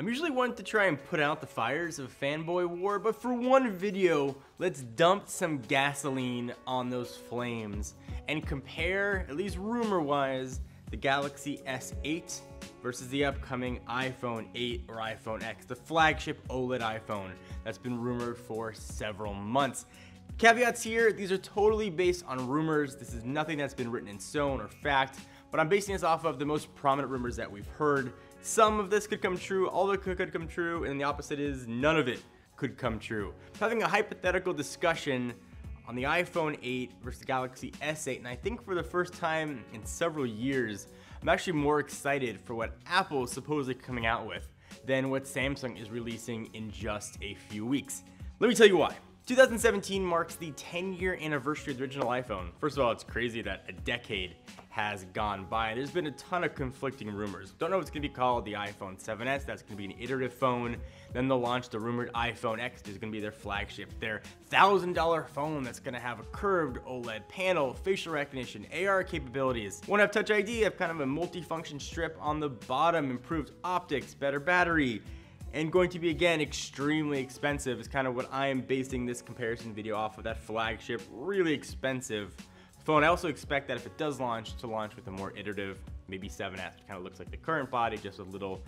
I'm usually one to try and put out the fires of fanboy war, but for one video, let's dump some gasoline on those flames and compare, at least rumor-wise, the Galaxy S8 versus the upcoming iPhone 8 or iPhone X, the flagship OLED iPhone that's been rumored for several months. Caveats here, these are totally based on rumors. This is nothing that's been written in stone or fact, but I'm basing this off of the most prominent rumors that we've heard. Some of this could come true, all of it could come true, and the opposite is none of it could come true. Having a hypothetical discussion on the iPhone 8 versus the Galaxy S8, and I think for the first time in several years, I'm actually more excited for what Apple is supposedly coming out with than what Samsung is releasing in just a few weeks. Let me tell you why. 2017 marks the 10-year anniversary of the original iPhone. First of all, it's crazy that a decade has gone by. There's been a ton of conflicting rumors. Don't know if it's going to be called the iPhone 7s. That's going to be an iterative phone. Then they'll launch the rumored iPhone X. There's going to be their flagship, their $1,000 phone that's going to have a curved OLED panel, facial recognition, AR capabilities. Won't have Touch ID, have kind of a multi-function strip on the bottom, improved optics, better battery, and going to be, again, extremely expensive is kind of what I am basing this comparison video off of, that flagship, really expensive phone. I also expect that if it does launch, to launch with a more iterative, maybe 7S, which kind of looks like the current body, just with little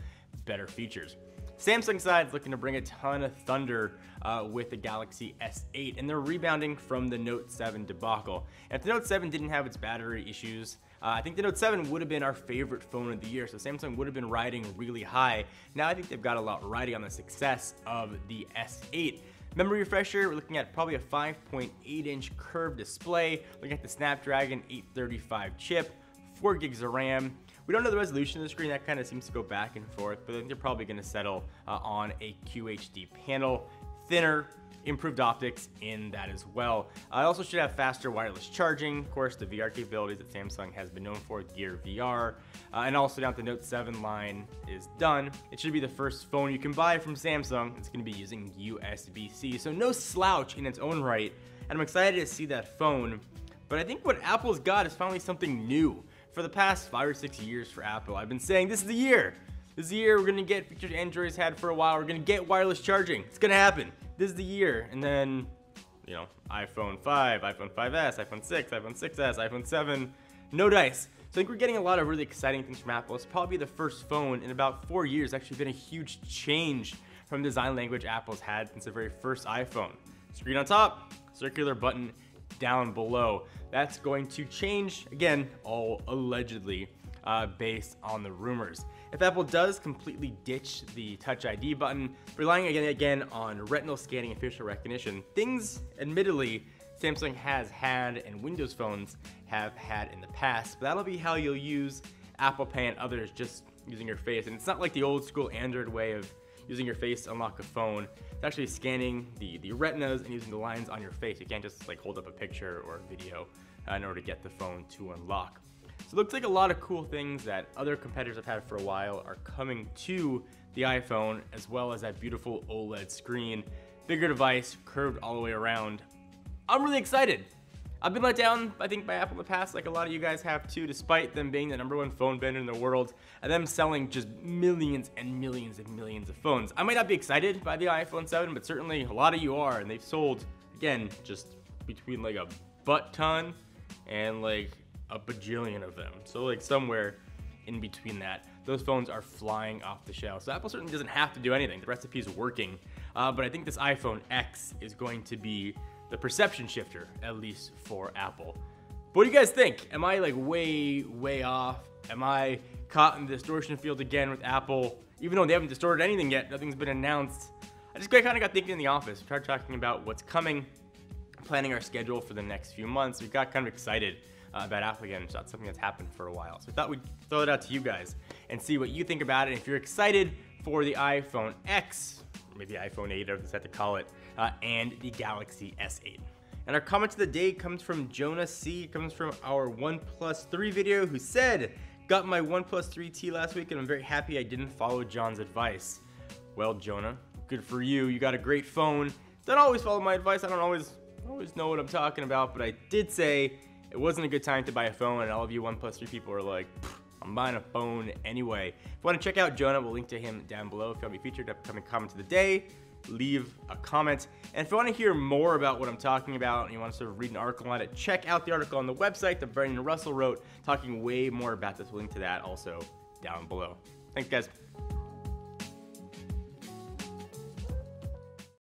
better features. Samsung side is looking to bring a ton of thunder with the Galaxy S8, and they're rebounding from the Note 7 debacle. And if the Note 7 didn't have its battery issues, I think the Note 7 would have been our favorite phone of the year, so Samsung would have been riding really high. Now I think they've got a lot riding on the success of the S8. Memory refresher, we're looking at probably a 5.8-inch curved display, looking at the Snapdragon 835 chip, 4 gigs of RAM. We don't know the resolution of the screen, that kind of seems to go back and forth, but I think they're probably going to settle on a QHD panel, thinner, improved optics in that as well. I also should have faster wireless charging, of course the VR capabilities that Samsung has been known for, Gear VR, and also now that the Note 7 line is done, it should be the first phone you can buy from Samsung. It's going to be using USB-C, so no slouch in its own right, and I'm excited to see that phone. But I think what Apple's got is finally something new. For the past 5 or 6 years for Apple, I've been saying this is the year. This is the year we're going to get features Android's had for a while. We're going to get wireless charging. It's going to happen. This is the year. And then, you know, iPhone 5, iPhone 5S, iPhone 6, iPhone 6S, iPhone 7, no dice. So I think we're getting a lot of really exciting things from Apple. It's probably the first phone in about 4 years. Actually been a huge change from design language Apple's had since the very first iPhone. Screen on top, circular button down below. That's going to change, again, all allegedly, based on the rumors. If Apple does completely ditch the Touch ID button, relying again on retinal scanning and facial recognition, things, admittedly, Samsung has had and Windows phones have had in the past, but that'll be how you'll use Apple Pay and others, just using your face. And it's not like the old school Android way of using your face to unlock a phone. It's actually scanning the retinas and using the lines on your face. You can't just like hold up a picture or a video in order to get the phone to unlock. So it looks like a lot of cool things that other competitors have had for a while are coming to the iPhone, as well as that beautiful OLED screen. Bigger device, curved all the way around. I'm really excited. I've been let down, I think, by Apple in the past, like a lot of you guys have too, despite them being the #1 phone vendor in the world, and them selling just millions and millions and millions of phones. I might not be excited by the iPhone 7, but certainly a lot of you are, and they've sold, again, just between like a butt ton and like a bajillion of them. So like somewhere in between that, those phones are flying off the shelf. So Apple certainly doesn't have to do anything. The recipe is working, but I think this iPhone X is going to be the perception shifter, at least for Apple. But what do you guys think? Am I like way off? Am I caught in the distortion field again with Apple? Even though they haven't distorted anything yet, nothing's been announced. I just kind of got thinking in the office. We started talking about what's coming, planning our schedule for the next few months. We got kind of excited about Apple again. It's not something that's happened for a while. So I thought we'd throw it out to you guys and see what you think about it. If you're excited for the iPhone X, or maybe iPhone 8, I just have to call it, and the Galaxy S8. And our comment of the day comes from Jonah C. It comes from our OnePlus 3 video, who said, got my OnePlus 3T last week and I'm very happy I didn't follow John's advice. Well, Jonah, good for you. You got a great phone. Don't always follow my advice. I don't always know what I'm talking about, but I did say it wasn't a good time to buy a phone, and all of you OnePlus 3 people are like, I'm buying a phone anyway. If you want to check out Jonah, we'll link to him down below. If you want to be featured upcoming comment of the day, leave a comment. And if you want to hear more about what I'm talking about and you want to sort of read an article on it, check out the article on the website that Brandon Russell wrote, talking way more about this. We'll link to that also down below. Thanks, guys.